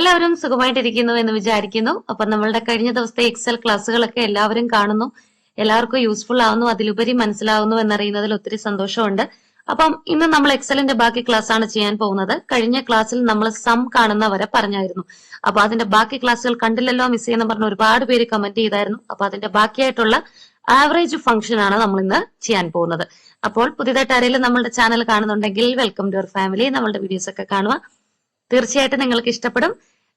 എല്ലാവരും സുഖമായിട്ടിരിക്കുന്നു എന്ന് വിചാരിക്കുന്നു. അപ്പൊ നമ്മളുടെ കഴിഞ്ഞ ദിവസത്തെ എക്സൽ ക്ലാസ്സുകളൊക്കെ എല്ലാവരും കാണുന്നു, എല്ലാവർക്കും യൂസ്ഫുൾ ആവുന്നു, അതിലുപരി മനസ്സിലാവുന്നു എന്നറിയുന്നതിൽ ഒത്തിരി സന്തോഷമുണ്ട്. അപ്പം ഇന്ന് നമ്മൾ എക്സലിന്റെ ബാക്കി ക്ലാസ് ആണ് ചെയ്യാൻ പോകുന്നത്. കഴിഞ്ഞ ക്ലാസ്സിൽ നമ്മൾ സം കാണുന്നവരെ പറഞ്ഞായിരുന്നു. അപ്പൊ അതിന്റെ ബാക്കി ക്ലാസ്സുകൾ കണ്ടില്ലല്ലോ, മിസ് ചെയ്യുന്ന പറഞ്ഞ ഒരുപാട് പേര് കമന്റ് ചെയ്തായിരുന്നു. അപ്പൊ അതിന്റെ ബാക്കിയായിട്ടുള്ള ആവറേജ് ഫംഗ്ഷൻ ആണ് നമ്മൾ ഇന്ന് ചെയ്യാൻ പോകുന്നത്. അപ്പോൾ പുതിയതായിട്ട് ആരെങ്കിലും നമ്മളുടെ ചാനൽ കാണുന്നുണ്ടെങ്കിൽ വെൽക്കം ടു യുവർ ഫാമിലി. നമ്മളുടെ വീഡിയോസ് ഒക്കെ കാണുക, തീർച്ചയായിട്ടും നിങ്ങൾക്ക് ഇഷ്ടപ്പെടും.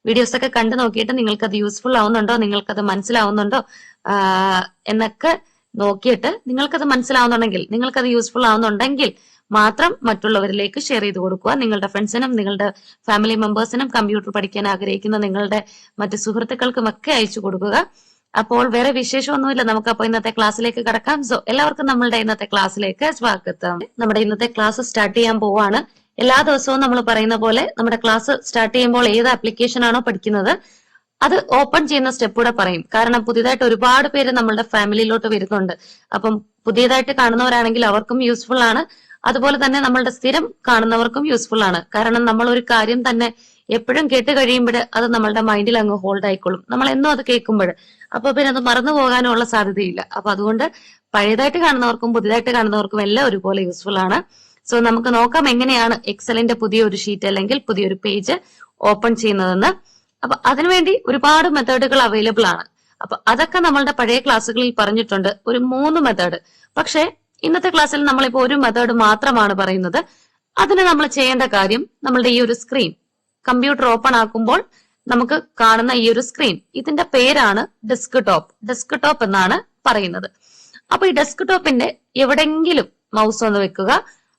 വീഡിയോസ് ഒക്കെ കണ്ടു നോക്കിയിട്ട് നിങ്ങൾക്ക് അത് യൂസ്ഫുൾ ആവുന്നുണ്ടോ, നിങ്ങൾക്കത് മനസ്സിലാവുന്നുണ്ടോ എന്നൊക്കെ നോക്കിയിട്ട് നിങ്ങൾക്കത് മനസ്സിലാവുന്നുണ്ടെങ്കിൽ, നിങ്ങൾക്കത് യൂസ്ഫുൾ ആവുന്നുണ്ടെങ്കിൽ മാത്രം മറ്റുള്ളവരിലേക്ക് ഷെയർ ചെയ്ത് കൊടുക്കുക. നിങ്ങളുടെ ഫ്രണ്ട്സിനും നിങ്ങളുടെ ഫാമിലി മെമ്പേഴ്സിനും കമ്പ്യൂട്ടർ പഠിക്കാൻ ആഗ്രഹിക്കുന്ന നിങ്ങളുടെ മറ്റു സുഹൃത്തുക്കൾക്കും ഒക്കെ അയച്ചു കൊടുക്കുക. അപ്പോൾ വേറെ വിശേഷമൊന്നുമില്ല, നമുക്ക് അപ്പോൾ ഇന്നത്തെ ക്ലാസ്സിലേക്ക് കടക്കാം. സോ എല്ലാവർക്കും നമ്മളുടെ ഇന്നത്തെ ക്ലാസ്സിലേക്ക് സ്വാഗതം. നമ്മുടെ ഇന്നത്തെ ക്ലാസ് സ്റ്റാർട്ട് ചെയ്യാൻ പോവാണ്. എല്ലാ ദിവസവും നമ്മൾ പറയുന്ന പോലെ നമ്മുടെ ക്ലാസ് സ്റ്റാർട്ട് ചെയ്യുമ്പോൾ ഏത് ആപ്ലിക്കേഷൻ ആണോ പഠിക്കുന്നത് അത് ഓപ്പൺ ചെയ്യുന്ന സ്റ്റെപ്പ് കൂടെ പറയും. കാരണം പുതിയതായിട്ട് ഒരുപാട് പേര് നമ്മളുടെ ഫാമിലിയിലോട്ട് വരുന്നുണ്ട്. അപ്പം പുതിയതായിട്ട് കാണുന്നവരാണെങ്കിൽ അവർക്കും യൂസ്ഫുൾ ആണ്, അതുപോലെ തന്നെ നമ്മളുടെ സ്ഥിരം കാണുന്നവർക്കും യൂസ്ഫുൾ ആണ്. കാരണം നമ്മൾ ഒരു കാര്യം തന്നെ എപ്പോഴും കേട്ട് കഴിയുമ്പോൾ അത് നമ്മളുടെ മൈൻഡിൽ അങ്ങ് ഹോൾഡ് ആയിക്കോളും, നമ്മൾ എന്നും അത് കേൾക്കുമ്പോൾ. അപ്പൊ പിന്നെ അത് മറന്നു പോകാനുള്ള സാധ്യതയില്ല. അപ്പൊ അതുകൊണ്ട് പഴയതായിട്ട് കാണുന്നവർക്കും പുതിയതായിട്ട് കാണുന്നവർക്കും എല്ലാം ഒരുപോലെ യൂസ്ഫുൾ ആണ്. സോ നമുക്ക് നോക്കാം എങ്ങനെയാണ് എക്സലിന്റെ പുതിയൊരു ഷീറ്റ് അല്ലെങ്കിൽ പുതിയൊരു പേജ് ഓപ്പൺ ചെയ്യുന്നതെന്ന്. അപ്പൊ അതിനുവേണ്ടി ഒരുപാട് മെത്തേഡുകൾ അവൈലബിൾ ആണ്. അപ്പൊ അതൊക്കെ നമ്മളുടെ പഴയ ക്ലാസ്സുകളിൽ പറഞ്ഞിട്ടുണ്ട്, ഒരു 3 മെത്തേഡ്. പക്ഷെ ഇന്നത്തെ ക്ലാസ്സിൽ നമ്മളിപ്പോ ഒരു മെത്തേഡ് മാത്രമാണ് പറയുന്നത്. അതിന് നമ്മൾ ചെയ്യേണ്ട കാര്യം, നമ്മളുടെ ഈ ഒരു സ്ക്രീൻ കമ്പ്യൂട്ടർ ഓപ്പൺ ആക്കുമ്പോൾ നമുക്ക് കാണുന്ന ഈ ഒരു സ്ക്രീൻ, ഇതിന്റെ പേരാണ് ഡെസ്ക് ടോപ്പ് എന്നാണ് പറയുന്നത്. അപ്പൊ ഈ ഡെസ്ക് ടോപ്പിന്റെ എവിടെങ്കിലും മൗസ് ഒന്ന് വെക്കുക.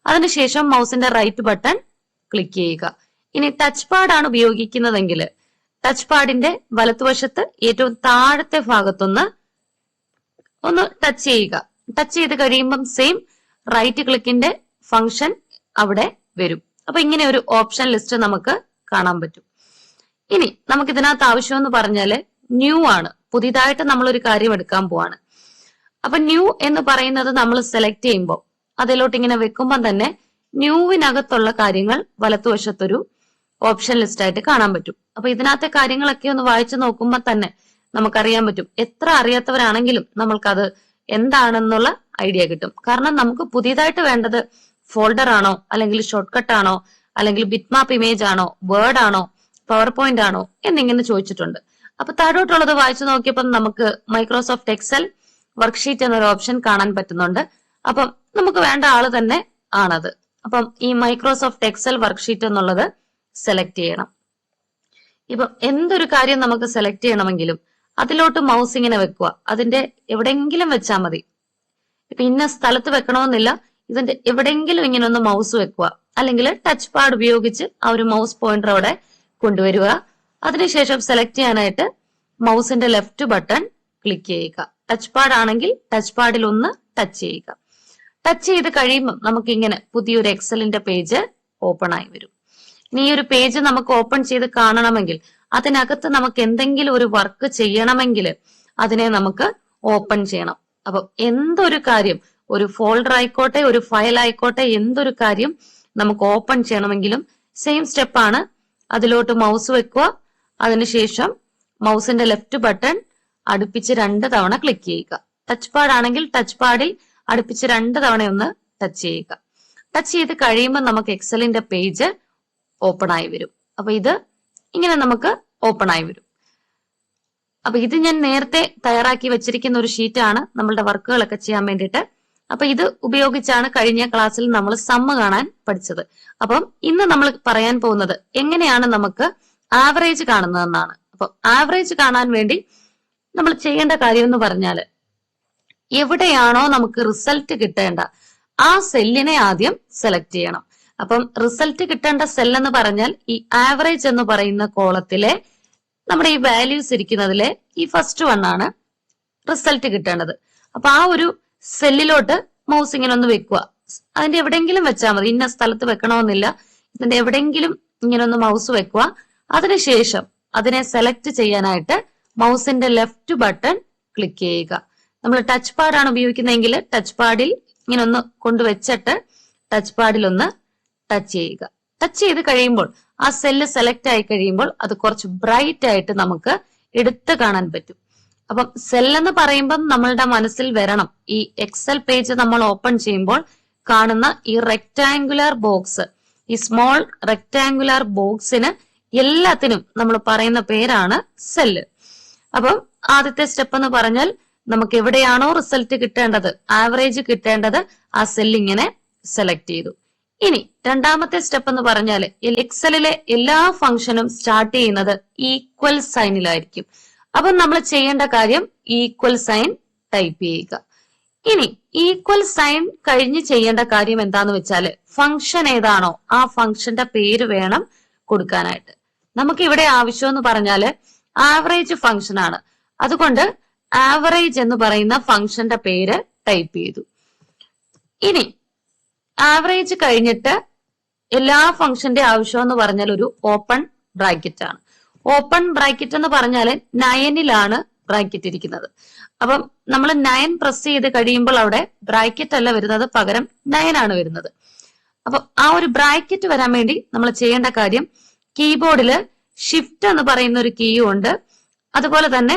അതിനുശേഷം മൗസിന്റെ റൈറ്റ് ബട്ടൺ ക്ലിക്ക് ചെയ്യുക. ഇനി ടച്ച് പാഡ് ആണ് ഉപയോഗിക്കുന്നതെങ്കിൽ ടച്ച് പാഡിന്റെ വലതുവശത്ത് ഏറ്റവും താഴത്തെ ഭാഗത്തൊന്ന് ടച്ച് ചെയ്യുക. ടച്ച് ചെയ്ത് കഴിയുമ്പം സെയിം റൈറ്റ് ക്ലിക്കിന്റെ ഫംഗ്ഷൻ അവിടെ വരും. അപ്പൊ ഇങ്ങനെ ഒരു ഓപ്ഷൻ ലിസ്റ്റ് നമുക്ക് കാണാൻ പറ്റും. ഇനി നമുക്ക് ഇതിനകത്ത് ആവശ്യമെന്ന് പറഞ്ഞാല് ന്യൂ ആണ്, പുതിയതായിട്ട് നമ്മൾ ഒരു കാര്യം എടുക്കാൻ പോവാണ്. അപ്പൊ ന്യൂ എന്ന് പറയുന്നത് നമ്മൾ സെലക്ട് ചെയ്യുമ്പോൾ അതിലോട്ട് ഇങ്ങനെ വെക്കുമ്പോൾ തന്നെ ന്യൂവിനകത്തുള്ള കാര്യങ്ങൾ വലത്തുവശത്തൊരു ഓപ്ഷൻ ലിസ്റ്റ് ആയിട്ട് കാണാൻ പറ്റും. അപ്പൊ ഇതിനകത്തെ കാര്യങ്ങളൊക്കെ ഒന്ന് വായിച്ചു നോക്കുമ്പോൾ തന്നെ നമുക്കറിയാൻ പറ്റും. എത്ര അറിയാത്തവരാണെങ്കിലും നമ്മൾക്കത് എന്താണെന്നുള്ള ഐഡിയ കിട്ടും. കാരണം നമുക്ക് പുതിയതായിട്ട് വേണ്ടത് ഫോൾഡർ ആണോ, അല്ലെങ്കിൽ ഷോർട്ട് കട്ട് ആണോ, അല്ലെങ്കിൽ ബിറ്റ് മാപ്പ് ഇമേജ് ആണോ, വേർഡ് ആണോ, പവർ പോയിന്റ് ആണോ എന്നിങ്ങനെ ചോദിച്ചിട്ടുണ്ട്. അപ്പൊ താഴോട്ടുള്ളത് വായിച്ചു നോക്കിയപ്പോൾ നമുക്ക് മൈക്രോസോഫ്റ്റ് എക്സൽ വർക്ക്ഷീറ്റ് എന്നൊരു ഓപ്ഷൻ കാണാൻ പറ്റുന്നുണ്ട്. അപ്പം നമുക്ക് വേണ്ട ആള് തന്നെ ആണത്. അപ്പം ഈ മൈക്രോസോഫ്റ്റ് എക്സൽ വർക്ക്ഷീറ്റ് എന്നുള്ളത് സെലക്ട് ചെയ്യണം. ഇപ്പം എന്തൊരു കാര്യം നമുക്ക് സെലക്ട് ചെയ്യണമെങ്കിലും അതിലോട്ട് മൗസ് ഇങ്ങനെ വെക്കുക. അതിന്റെ എവിടെയെങ്കിലും വെച്ചാൽ മതി. ഇപ്പൊ ഇന്ന സ്ഥലത്ത് വെക്കണമെന്നില്ല, ഇതിന്റെ എവിടെയെങ്കിലും ഇങ്ങനെ ഒന്ന് മൗസ് വെക്കുക. അല്ലെങ്കിൽ ടച്ച് പാഡ് ഉപയോഗിച്ച് ആ ഒരു മൗസ് പോയിന്റർ അവിടെ കൊണ്ടുവരിക. അതിനുശേഷം സെലക്ട് ചെയ്യാനായിട്ട് മൗസിന്റെ ലെഫ്റ്റ് ബട്ടൺ ക്ലിക്ക് ചെയ്യുക. ടച്ച് പാഡ് ആണെങ്കിൽ ടച്ച് പാഡിൽ ഒന്ന് ടച്ച് ചെയ്യുക. ടച്ച് ചെയ്ത് കഴിയുമ്പോൾ നമുക്ക് ഇങ്ങനെ പുതിയൊരു എക്സലിന്റെ പേജ് ഓപ്പൺ ആയി വരും. ഇനി ഈ ഒരു പേജ് നമുക്ക് ഓപ്പൺ ചെയ്ത് കാണണമെങ്കിൽ, അതിനകത്ത് നമുക്ക് എന്തെങ്കിലും ഒരു വർക്ക് ചെയ്യണമെങ്കിൽ അതിനെ നമുക്ക് ഓപ്പൺ ചെയ്യണം. അപ്പൊ എന്തൊരു കാര്യം, ഒരു ഫോൾഡർ ആയിക്കോട്ടെ, ഒരു ഫയൽ ആയിക്കോട്ടെ, എന്തൊരു കാര്യം നമുക്ക് ഓപ്പൺ ചെയ്യണമെങ്കിലും സെയിം സ്റ്റെപ്പാണ്. അതിലോട്ട് മൗസ് വെക്കുക. അതിനുശേഷം മൗസിന്റെ ലെഫ്റ്റ് ബട്ടൺ അടുപ്പിച്ച് 2 തവണ ക്ലിക്ക് ചെയ്യുക. ടച്ച് പാഡ് ആണെങ്കിൽ ടച്ച് പാഡിൽ അടുപ്പിച്ച് 2 തവണ ഒന്ന് ടച്ച് ചെയ്യുക. ടച്ച് ചെയ്ത് കഴിയുമ്പോൾ നമുക്ക് എക്സലിന്റെ പേജ് ഓപ്പൺ ആയി വരും. അപ്പൊ ഇത് ഇങ്ങനെ നമുക്ക് ഓപ്പൺ ആയി വരും. അപ്പൊ ഇത് ഞാൻ നേരത്തെ തയ്യാറാക്കി വെച്ചിരിക്കുന്ന ഒരു ഷീറ്റാണ് നമ്മളുടെ വർക്കുകളൊക്കെ ചെയ്യാൻ വേണ്ടിയിട്ട്. അപ്പൊ ഇത് ഉപയോഗിച്ചാണ് കഴിഞ്ഞ ക്ലാസ്സിൽ നമ്മൾ സമ്മ് കാണാൻ പഠിച്ചത്. അപ്പം ഇന്ന് നമ്മൾ പറയാൻ പോകുന്നത് എങ്ങനെയാണ് നമുക്ക് ആവറേജ് കാണുന്നതെന്നാണ്. അപ്പൊ ആവറേജ് കാണാൻ വേണ്ടി നമ്മൾ ചെയ്യേണ്ട കാര്യം എന്ന് പറഞ്ഞാല്, എവിടെയാണോ നമുക്ക് റിസൾട്ട് കിട്ടേണ്ട ആ സെല്ലിനെ ആദ്യം സെലക്ട് ചെയ്യണം. അപ്പം റിസൾട്ട് കിട്ടേണ്ട സെൽ എന്ന് പറഞ്ഞാൽ ഈ ആവറേജ് എന്ന് പറയുന്ന കോളത്തിലെ നമ്മുടെ ഈ വാല്യൂസ് ഇരിക്കുന്നതിലെ ഈ ഫസ്റ്റ് വൺ ആണ് റിസൾട്ട് കിട്ടേണ്ടത്. അപ്പൊ ആ ഒരു സെല്ലിലോട്ട് മൗസ് ഇങ്ങനെ ഒന്ന് വെക്കുക. അതിന്റെ എവിടെയെങ്കിലും വെച്ചാൽ മതി, ഇന്ന സ്ഥലത്ത് വെക്കണമെന്നില്ല. ഇതിന്റെ എവിടെയെങ്കിലും ഇങ്ങനെ ഒന്ന് മൗസ് വെക്കുക. അതിനുശേഷം അതിനെ സെലക്ട് ചെയ്യാനായിട്ട് മൗസിന്റെ ലെഫ്റ്റ് ബട്ടൺ ക്ലിക്ക് ചെയ്യുക. നമ്മൾ ടച്ച് പാഡാണ് ഉപയോഗിക്കുന്നതെങ്കിൽ ടച്ച് പാഡിൽ ഇങ്ങനെ ഒന്ന് കൊണ്ടുവച്ചിട്ട് ടച്ച് പാഡിൽ ഒന്ന് ടച്ച് ചെയ്യുക. ടച്ച് ചെയ്ത് കഴിയുമ്പോൾ ആ സെല്ല് സെലക്ട് ആയി കഴിയുമ്പോൾ അത് കുറച്ച് ബ്രൈറ്റ് ആയിട്ട് നമുക്ക് എടുത്തു കാണാൻ പറ്റും. അപ്പം സെല്ലെന്ന് പറയുമ്പം നമ്മളുടെ മനസ്സിൽ വരണം, ഈ എക്സൽ പേജ് നമ്മൾ ഓപ്പൺ ചെയ്യുമ്പോൾ കാണുന്ന ഈ റെക്ടാങ്കുലർ ബോക്സ്, ഈ സ്മോൾ റെക്ടാങ്കുലർ ബോക്സിന് എല്ലാത്തിനും നമ്മൾ പറയുന്ന പേരാണ് സെല്ല്. അപ്പം ആദ്യത്തെ സ്റ്റെപ്പ് എന്ന് പറഞ്ഞാൽ നമുക്ക് എവിടെയാണോ റിസൾട്ട് കിട്ടേണ്ടത്, ആവറേജ് കിട്ടേണ്ടത്, ആ സെല്ല് ഇങ്ങനെ സെലക്ട് ചെയ്തു. ഇനി രണ്ടാമത്തെ സ്റ്റെപ്പ് എന്ന് പറഞ്ഞാൽ എക്സലിലെ എല്ലാ ഫംഗ്ഷനും സ്റ്റാർട്ട് ചെയ്യുന്നത് ഈക്വൽ സൈനിലായിരിക്കും. അപ്പം നമ്മൾ ചെയ്യേണ്ട കാര്യം ഈക്വൽ സൈൻ ടൈപ്പ് ചെയ്യുക. ഇനി ഈക്വൽ സൈൻ കഴിഞ്ഞ് ചെയ്യേണ്ട കാര്യം എന്താന്ന് വെച്ചാല് ഫംഗ്ഷൻ ഏതാണോ ആ ഫംഗ്ഷന്റെ പേര് വേണം കൊടുക്കാനായിട്ട്. നമുക്ക് ഇവിടെ ആവശ്യം എന്ന് പറഞ്ഞാല് ആവറേജ് ഫംഗ്ഷൻ ആണ്. അതുകൊണ്ട് ആവറേജ് എന്ന് പറയുന്ന ഫംഗ്ഷന്റെ പേര് ടൈപ്പ് ചെയ്തു. ഇനി ആവറേജ് കഴിഞ്ഞിട്ട് എല്ലാ ഫംഗ്ഷന്റെ ആവശ്യം എന്ന് പറഞ്ഞാൽ ഒരു ഓപ്പൺ ബ്രാക്കറ്റ് ആണ്. ഓപ്പൺ ബ്രാക്കറ്റ് എന്ന് പറഞ്ഞാൽ 9ലാണ് ബ്രാക്കറ്റ് ഇരിക്കുന്നത്. അപ്പം നമ്മൾ 9 പ്രസ് ചെയ്ത് കഴിയുമ്പോൾ അവിടെ ബ്രാക്കറ്റ് അല്ല വരുന്നത്, പകരം 9 ആണ് വരുന്നത്. അപ്പൊ ആ ഒരു ബ്രാക്കറ്റ് വരാൻ വേണ്ടി നമ്മൾ ചെയ്യേണ്ട കാര്യം, കീബോർഡില് ഷിഫ്റ്റ് എന്ന് പറയുന്ന ഒരു കീയും ഉണ്ട്, അതുപോലെ തന്നെ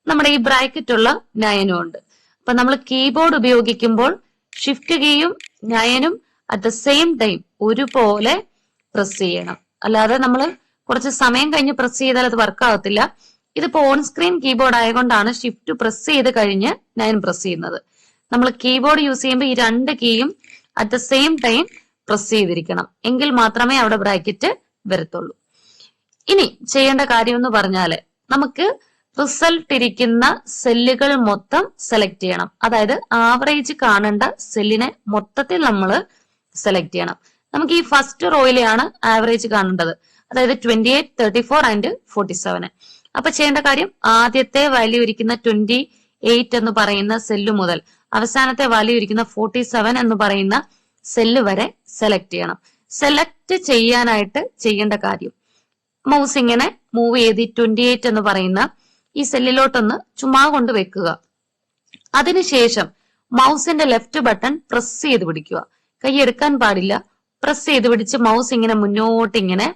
നമ്മുടെ ഈ ബ്രാക്കറ്റ് ഉള്ള 9ഉം ഉണ്ട്. അപ്പൊ നമ്മൾ കീബോർഡ് ഉപയോഗിക്കുമ്പോൾ ഷിഫ്റ്റ് കീയും 9ഉം അറ്റ് ദ സെയിം ടൈം ഒരുപോലെ പ്രസ് ചെയ്യണം. അല്ലാതെ നമ്മൾ കുറച്ച് സമയം കഴിഞ്ഞ് പ്രസ് ചെയ്താൽ അത് വർക്ക് ആവത്തില്ല. ഇതിപ്പോ ഓൺ സ്ക്രീൻ കീബോർഡ് ആയതുകൊണ്ടാണ് ഷിഫ്റ്റ് പ്രസ് ചെയ്ത് കഴിഞ്ഞ് 9 പ്രസ് ചെയ്യുന്നത്. നമ്മൾ കീബോർഡ് യൂസ് ചെയ്യുമ്പോൾ ഈ 2 കീയും at the same time press ചെയ്തിരിക്കണം, എങ്കിൽ മാത്രമേ അവിടെ ബ്രാക്കറ്റ് വരത്തുള്ളൂ. ഇനി ചെയ്യേണ്ട കാര്യം എന്ന് പറഞ്ഞാല് നമുക്ക് റിസൾട്ട് ഇരിക്കുന്ന സെല്ലുകൾ മൊത്തം സെലക്ട് ചെയ്യണം. അതായത് ആവറേജ് കാണേണ്ട സെല്ലിനെ മൊത്തത്തിൽ നമ്മൾ സെലക്ട് ചെയ്യണം. നമുക്ക് ഈ ഫസ്റ്റ് റോയിലെയാണ് ആവറേജ് കാണേണ്ടത്, അതായത് 28, 34 ആൻഡ് 47. അപ്പൊ ചെയ്യേണ്ട കാര്യം ആദ്യത്തെ വാല്യൂ ഇരിക്കുന്ന 28 എന്ന് പറയുന്ന സെല്ല് മുതൽ അവസാനത്തെ വാല്യൂ ഇരിക്കുന്ന 47 എന്ന് പറയുന്ന സെല്ല് വരെ സെലക്ട് ചെയ്യണം. സെലക്ട് ചെയ്യാനായിട്ട് ചെയ്യേണ്ട കാര്യം, മൗസ് ഇങ്ങനെ മൂവ് ചെയ്ത് 28 എന്ന് പറയുന്ന ഈ സെല്ലിലോട്ടൊന്ന് ചുമ്മാ കൊണ്ട് വെക്കുക. അതിനുശേഷം മൗസിന്റെ ലെഫ്റ്റ് ബട്ടൺ പ്രസ് ചെയ്ത് പിടിക്കുക. കൈ എടുക്കാൻ പാടില്ല. പ്രസ് ചെയ്ത് പിടിച്ച് മൗസ് ഇങ്ങനെ മുന്നോട്ട് ഇങ്ങനെ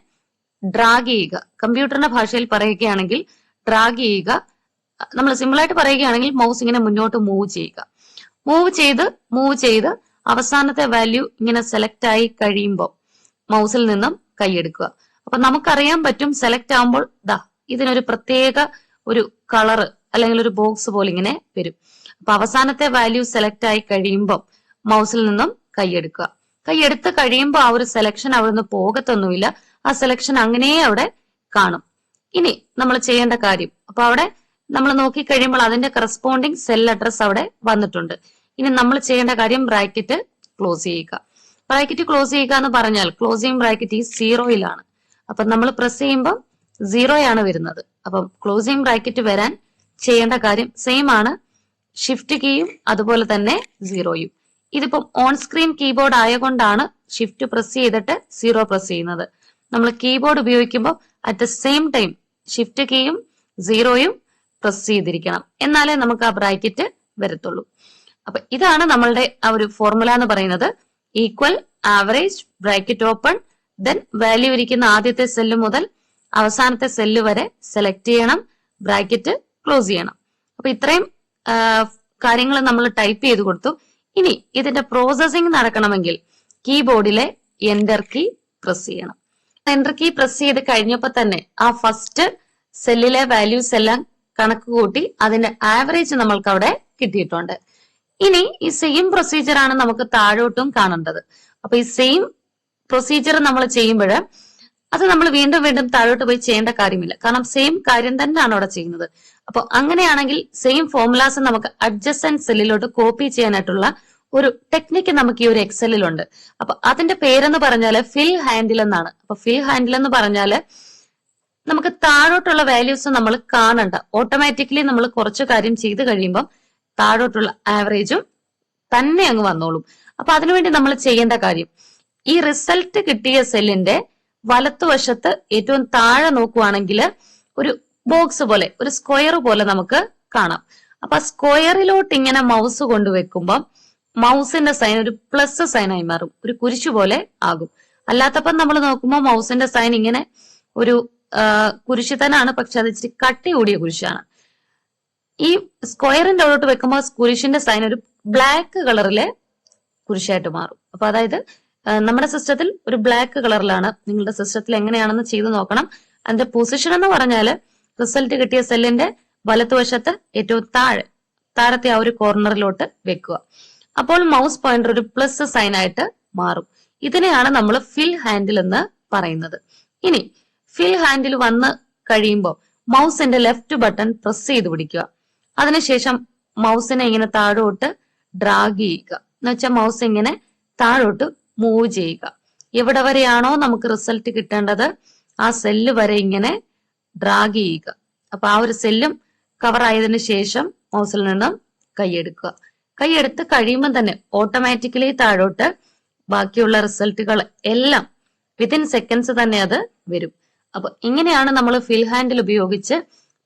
ഡ്രാഗ് ചെയ്യുക. കമ്പ്യൂട്ടറിന്റെ ഭാഷയിൽ പറയുകയാണെങ്കിൽ ഡ്രാഗ് ചെയ്യുക. നമ്മൾ സിമ്പിൾ ആയിട്ട് പറയുകയാണെങ്കിൽ മൗസ് ഇങ്ങനെ മുന്നോട്ട് മൂവ് ചെയ്യുക. മൂവ് ചെയ്ത് അവസാനത്തെ വാല്യൂ ഇങ്ങനെ സെലക്ട് ആയി കഴിയുമ്പോൾ മൗസിൽ നിന്നും കൈയെടുക്കുക. അപ്പൊ നമുക്കറിയാൻ പറ്റും സെലക്ട് ആകുമ്പോൾ ഇതിനൊരു പ്രത്യേക ഒരു കളറ് അല്ലെങ്കിൽ ഒരു ബോക്സ് പോലെ ഇങ്ങനെ വരും. അപ്പൊ അവസാനത്തെ വാല്യൂ സെലക്ട് ആയി കഴിയുമ്പോൾ മൗസിൽ നിന്നും കൈയെടുക്കുക. കൈയെടുത്ത് കഴിയുമ്പോൾ ആ ഒരു സെലക്ഷൻ അവിടുന്ന് പോകത്തൊന്നുമില്ല, ആ സെലക്ഷൻ അങ്ങനെ അവിടെ കാണും. ഇനി നമ്മൾ ചെയ്യേണ്ട കാര്യം, അപ്പൊ അവിടെ നമ്മൾ നോക്കി കഴിയുമ്പോൾ അതിന്റെ കറസ്പോണ്ടിങ് സെൽ അഡ്രസ് അവിടെ വന്നിട്ടുണ്ട്. ഇനി നമ്മൾ ചെയ്യേണ്ട കാര്യം ബ്രാക്കറ്റ് ക്ലോസ് ചെയ്യുക. ബ്രാക്കറ്റ് ക്ലോസ് ചെയ്യുക എന്ന് പറഞ്ഞാൽ ക്ലോസിംഗ് ബ്രാക്കറ്റ് ഈ 0യിലാണ്. അപ്പൊ നമ്മൾ പ്രസ് ചെയ്യുമ്പോൾ 0 വരുന്നത്. അപ്പം ക്ലോസിംഗ് ബ്രാക്കറ്റ് വരാൻ ചെയ്യേണ്ട കാര്യം സെയിം ആണ്, ഷിഫ്റ്റ് കീയും അതുപോലെ തന്നെ 0യും. ഇതിപ്പം ഓൺ സ്ക്രീൻ കീബോർഡ് ആയതുകൊണ്ടാണ് ഷിഫ്റ്റ് പ്രസ് ചെയ്തിട്ട് 0 പ്രസ് ചെയ്യുന്നത്. നമ്മൾ കീബോർഡ് ഉപയോഗിക്കുമ്പോൾ at the same time shift കീയും 0യും പ്രസ് ചെയ്തിരിക്കണം, എന്നാലേ നമുക്ക് ആ ബ്രാക്കറ്റ് വരത്തുള്ളൂ. അപ്പൊ ഇതാണ് നമ്മളുടെ ആ ഒരു ഫോർമുല എന്ന് പറയുന്നത്. Equal, average, bracket open, then value ഇരിക്കുന്ന ആദ്യത്തെ സെല്ല് മുതൽ അവസാനത്തെ സെല്ല് വരെ സെലക്ട് ചെയ്യണം, ബ്രാക്കറ്റ് ക്ലോസ് ചെയ്യണം. അപ്പൊ ഇത്രയും കാര്യങ്ങൾ നമ്മൾ ടൈപ്പ് ചെയ്ത് കൊടുത്തു. ഇനി ഇതിന്റെ പ്രോസസ്സിംഗ് നടക്കണമെങ്കിൽ കീബോർഡിലെ എന്റർ കീ പ്രസ് ചെയ്യണം. എന്റർ കീ പ്രസ് ചെയ്ത് കഴിഞ്ഞപ്പോൾ തന്നെ ആ ഫസ്റ്റ് സെല്ലിലെ വാല്യൂസ് എല്ലാം കണക്ക് കൂട്ടി അതിന്റെ ആവറേജ് നമ്മൾക്ക് അവിടെ കിട്ടിയിട്ടുണ്ട്. ഇനി ഈ സെയിം പ്രൊസീജിയർ ആണ് നമുക്ക് താഴോട്ടും കാണേണ്ടത്. അപ്പൊ ഈ സെയിം പ്രൊസീജിയർ നമ്മൾ ചെയ്യുമ്പോൾ അത് നമ്മൾ വീണ്ടും വീണ്ടും താഴോട്ട് പോയി ചെയ്യേണ്ട കാര്യമില്ല, കാരണം സെയിം കാര്യം തന്നെയാണ് അവിടെ ചെയ്യുന്നത്. അപ്പൊ അങ്ങനെയാണെങ്കിൽ സെയിം ഫോർമുലാസ് നമുക്ക് അഡ്ജസ്റ്റന്റ് സെല്ലിലോട്ട് കോപ്പി ചെയ്യാനായിട്ടുള്ള ഒരു ടെക്നിക്ക് നമുക്ക് ഈ ഒരു എക്സലിലുണ്ട്. അപ്പൊ അതിന്റെ പേരെന്ന് പറഞ്ഞാല് ഫിൽ ഹാൻഡിൽ എന്നാണ്. അപ്പൊ ഫിൽ ഹാൻഡിൽ എന്ന് പറഞ്ഞാല് നമുക്ക് താഴോട്ടുള്ള വാല്യൂസ് നമ്മൾ കാണണ്ട, ഓട്ടോമാറ്റിക്കലി നമ്മൾ കുറച്ച് കാര്യം ചെയ്ത് കഴിയുമ്പോൾ താഴോട്ടുള്ള ആവറേജും തന്നെ അങ്ങ് വന്നോളും. അപ്പൊ അതിനുവേണ്ടി നമ്മൾ ചെയ്യേണ്ട കാര്യം, ഈ റിസൾട്ട് കിട്ടിയ സെല്ലിന്റെ വലത്തുവശത്ത് ഏറ്റവും താഴെ നോക്കുവാണെങ്കിൽ ഒരു ബോക്സ് പോലെ, ഒരു സ്ക്വയർ പോലെ നമുക്ക് കാണാം. അപ്പൊ സ്ക്വയറിലോട്ട് ഇങ്ങനെ മൗസ് കൊണ്ടുവെക്കുമ്പോൾ മൗസിന്റെ സൈൻ ഒരു പ്ലസ് സൈനായി മാറും, ഒരു കുരിശു പോലെ ആകും. അല്ലാത്തപ്പം നമ്മൾ നോക്കുമ്പോൾ മൗസിന്റെ സൈൻ ഇങ്ങനെ ഒരു കുരിശ് തന്നെയാണ്, പക്ഷെ അത് ഇച്ചിരി കട്ടി കൂടിയ കുരിശാണ്. ഈ സ്ക്വയറിന്റെ അവിടോട്ട് വെക്കുമ്പോൾ കുരിശിന്റെ സൈൻ ഒരു ബ്ലാക്ക് കളറിലെ കുരിശായിട്ട് മാറും. അപ്പൊ അതായത് നമ്മുടെ സിസ്റ്റത്തിൽ ഒരു ബ്ലാക്ക് കളറിലാണ്. നിങ്ങളുടെ സിസ്റ്റത്തിൽ എങ്ങനെയാണെന്ന് ചെയ്തു നോക്കണം. അതിന്റെ പൊസിഷൻ എന്ന് പറഞ്ഞാല് റിസൾട്ട് കിട്ടിയ സെല്ലിന്റെ വലതുവശത്ത് ഏറ്റവും താഴത്തെ ആ ഒരു കോർണറിലോട്ട് വെക്കുക. അപ്പോൾ മൗസ് പോയിന്റർ ഒരു പ്ലസ് സൈൻ ആയിട്ട് മാറും. ഇതിനെയാണ് നമ്മൾ ഫിൽ ഹാൻഡിൽ എന്ന് പറയുന്നത്. ഇനി ഫിൽ ഹാൻഡിൽ വന്ന് കഴിയുമ്പോൾ മൗസിന്റെ ലെഫ്റ്റ് ബട്ടൺ പ്രസ് ചെയ്ത് പിടിക്കുക. അതിനുശേഷം മൗസിനെ ഇങ്ങനെ താഴോട്ട് ഡ്രാഗ് ചെയ്യുക. എന്ന് വെച്ചാൽ മൗസ് ഇങ്ങനെ താഴോട്ട് മൂവ് ചെയ്യുക. എവിടെ വരെയാണോ നമുക്ക് റിസൾട്ട് കിട്ടേണ്ടത് ആ സെല്ല് വരെ ഇങ്ങനെ ഡ്രാഗ് ചെയ്യുക. അപ്പൊ ആ ഒരു സെല്ലും കവർ ആയതിനു ശേഷം മൗസിൽ നിന്നും കൈയെടുക്കുക. കൈയെടുത്ത് കഴിയുമ്പോൾ തന്നെ ഓട്ടോമാറ്റിക്കലി താഴോട്ട് ബാക്കിയുള്ള റിസൾട്ടുകൾ എല്ലാം വിത്തിൻ സെക്കൻഡ്സ് തന്നെ അത് വരും. അപ്പൊ ഇങ്ങനെയാണ് നമ്മൾ ഫിൽ ഹാൻഡിൽ ഉപയോഗിച്ച്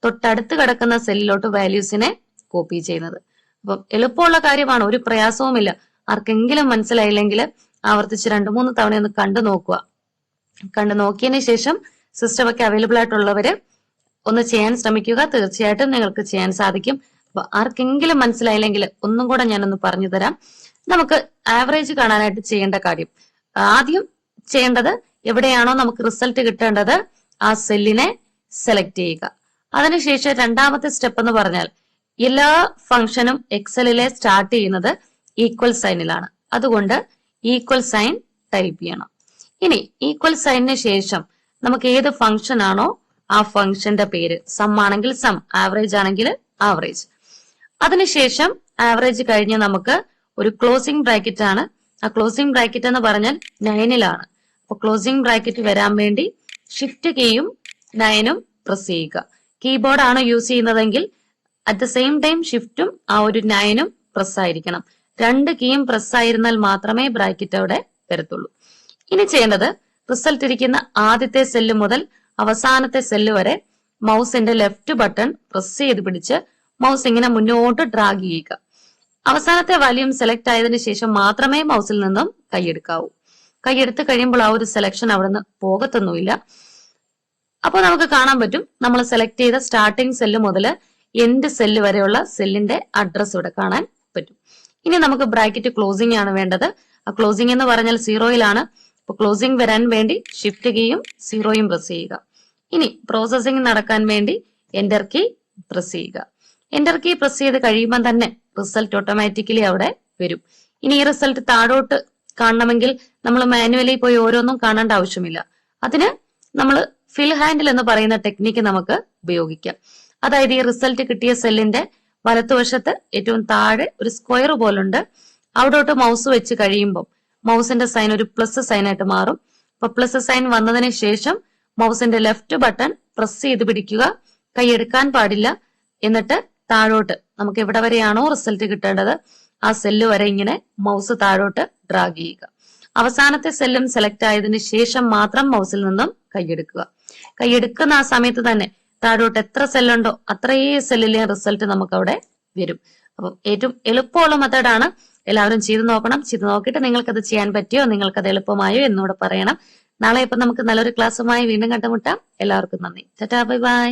തൊട്ടടുത്ത് കിടക്കുന്ന സെല്ലിലോട്ട് വാല്യൂസിനെ കോപ്പി ചെയ്യുന്നത്. അപ്പം എളുപ്പമുള്ള കാര്യമാണ്, ഒരു പ്രയാസവുമില്ല. ആർക്കെങ്കിലും മനസ്സിലായില്ലെങ്കിൽ ആവർത്തിച്ച് 2-3 തവണ ഒന്ന് കണ്ടു നോക്കുക. കണ്ടു നോക്കിയതിന് ശേഷം സിസ്റ്റം ഒക്കെ അവൈലബിൾ ആയിട്ടുള്ളവര് ഒന്ന് ചെയ്യാൻ ശ്രമിക്കുക. തീർച്ചയായിട്ടും നിങ്ങൾക്ക് ചെയ്യാൻ സാധിക്കും. അപ്പൊ ആർക്കെങ്കിലും മനസ്സിലായില്ലെങ്കിൽ ഒന്നും കൂടെ ഞാനൊന്ന് പറഞ്ഞു തരാം. നമുക്ക് ആവറേജ് കാണാനായിട്ട് ചെയ്യേണ്ട കാര്യം, ആദ്യം ചെയ്യേണ്ടത് എവിടെയാണോ നമുക്ക് റിസൾട്ട് കിട്ടേണ്ടത് ആ സെല്ലിനെ സെലക്ട് ചെയ്യുക. അതിനുശേഷം രണ്ടാമത്തെ സ്റ്റെപ്പ് എന്ന് പറഞ്ഞാൽ എല്ലാ ഫംഗ്ഷനും എക്സലിലെ സ്റ്റാർട്ട് ചെയ്യുന്നത് ഈക്വൽ സൈനിലാണ്. അതുകൊണ്ട് ഈക്വൽ സൈൻ ടൈപ്പ് ചെയ്യണം. ഇനി ഈക്വൽ സൈനിന് ശേഷം നമുക്ക് ഏത് ഫംഗ്ഷൻ ആണോ ആ ഫംഗ്ഷന്റെ പേര്, സം ആണെങ്കിൽ സം, ആവറേജ് ആണെങ്കിൽ ആവറേജ്. അതിനുശേഷം ആവറേജ് കഴിഞ്ഞ് നമുക്ക് ഒരു ക്ലോസിംഗ് ബ്രാക്കറ്റ് ആണ്. ആ ക്ലോസിംഗ് ബ്രാക്കറ്റ് എന്ന് പറഞ്ഞാൽ 9-ലാണ്. അപ്പൊ ക്ലോസിംഗ് ബ്രാക്കറ്റ് വരാൻ വേണ്ടി ഷിഫ്റ്റ് കീയും 9ഉം പ്രസ് ചെയ്യുക. കീബോർഡ് ആണ് യൂസ് ചെയ്യുന്നതെങ്കിൽ അറ്റ് ദ സെയിം ടൈം ഷിഫ്റ്റും ആ ഒരു 9ഉം പ്രസ് ആയിരിക്കണം. 2 കീയും പ്രസ് ആയിരുന്നാൽ മാത്രമേ ബ്രാക്കറ്റ് അവിടെ വരത്തുള്ളൂ. ഇനി ചെയ്യേണ്ടത് റിസൾട്ട് ഇരിക്കുന്ന ആദ്യത്തെ സെല്ല് മുതൽ അവസാനത്തെ സെല്ല് വരെ മൗസിന്റെ ലെഫ്റ്റ് ബട്ടൺ പ്രസ് ചെയ്ത് പിടിച്ച് മൗസ് ഇങ്ങനെ മുന്നോട്ട് ഡ്രാഗ് ചെയ്യുക. അവസാനത്തെ വാല്യൂം സെലക്ട് ആയതിനു ശേഷം മാത്രമേ മൗസിൽ നിന്നും കൈയെടുക്കാവൂ. കൈയെടുത്ത് കഴിയുമ്പോൾ ആ ഒരു സെലക്ഷൻ അവിടെ നിന്ന് പോകത്തൊന്നുമില്ല. അപ്പോൾ നമുക്ക് കാണാൻ പറ്റും നമ്മൾ സെലക്ട് ചെയ്ത സ്റ്റാർട്ടിംഗ് സെല്ല് മുതൽ എൻഡ് സെല്ല് വരെയുള്ള സെല്ലിന്റെ അഡ്രസ് ഇവിടെ കാണാൻ പറ്റും. ഇനി നമുക്ക് ബ്രാക്കറ്റ് ക്ലോസിംഗ് ആണ് വേണ്ടത്. ആ ക്ലോസിംഗ് എന്ന് പറഞ്ഞാൽ 0-ലാണ്. അപ്പൊ ക്ലോസിംഗ് വരാൻ വേണ്ടി ഷിഫ്റ്റ് കീയും 0യും പ്രസ് ചെയ്യുക. ഇനി പ്രോസസിംഗ് നടക്കാൻ വേണ്ടി എന്റർ കീ പ്രസ് ചെയ്യുക. എന്റർ കീ പ്രസ് ചെയ്ത് കഴിയുമ്പോൾ തന്നെ റിസൾട്ട് ഓട്ടോമാറ്റിക്കലി അവിടെ വരും. ഇനി ഈ റിസൾട്ട് താഴോട്ട് കാണണമെങ്കിൽ നമ്മൾ മാനുവലി പോയി ഓരോന്നും കാണേണ്ട ആവശ്യമില്ല. അതിന് നമ്മൾ ഫിൽ ഹാൻഡിൽ എന്ന് പറയുന്ന ടെക്നിക്ക് നമുക്ക് ഉപയോഗിക്കാം. അതായത് ഈ റിസൾട്ട് കിട്ടിയ സെല്ലിന്റെ വലത്തുവശത്ത് ഏറ്റവും താഴെ ഒരു സ്ക്വയർ പോലുണ്ട്. അവിടോട്ട് മൗസ് വെച്ച് കഴിയുമ്പോൾ മൗസിന്റെ സൈൻ ഒരു പ്ലസ് സൈൻ ആയിട്ട് മാറും. അപ്പൊ പ്ലസ് സൈൻ വന്നതിന് ശേഷം മൗസിന്റെ ലെഫ്റ്റ് ബട്ടൺ പ്രസ് ചെയ്ത് പിടിക്കുക. കൈയെടുക്കാൻ പാടില്ല. എന്നിട്ട് താഴോട്ട് നമുക്ക് എവിടെ വരെയാണോ റിസൾട്ട് കിട്ടേണ്ടത് ആ സെല്ല് വരെ ഇങ്ങനെ മൗസ് താഴോട്ട് ഡ്രാഗ് ചെയ്യുക. അവസാനത്തെ സെല്ലും സെലക്ട് ആയതിനു ശേഷം മാത്രം മൗസിൽ നിന്നും കൈയെടുക്കുക. കൈയെടുക്കുന്ന ആ സമയത്ത് തന്നെ താഴോട്ട് എത്ര സെല്ലുണ്ടോ അത്രയേ സെല്ലിലെ റിസൾട്ട് നമുക്ക് അവിടെ വരും. അപ്പം ഏറ്റവും എളുപ്പമുള്ള മെത്തേഡാണ്. എല്ലാവരും ചെയ്തു നോക്കണം. ചെയ്തു നോക്കിയിട്ട് നിങ്ങൾക്കത് ചെയ്യാൻ പറ്റിയോ, നിങ്ങൾക്കത് എളുപ്പമായോ എന്നോട് പറയണം. നാളെ ഇപ്പൊ നമുക്ക് നല്ലൊരു ക്ലാസ്സുമായി വീണ്ടും കണ്ടുമുട്ടാം. എല്ലാവർക്കും നന്ദി. Tata, bye bye.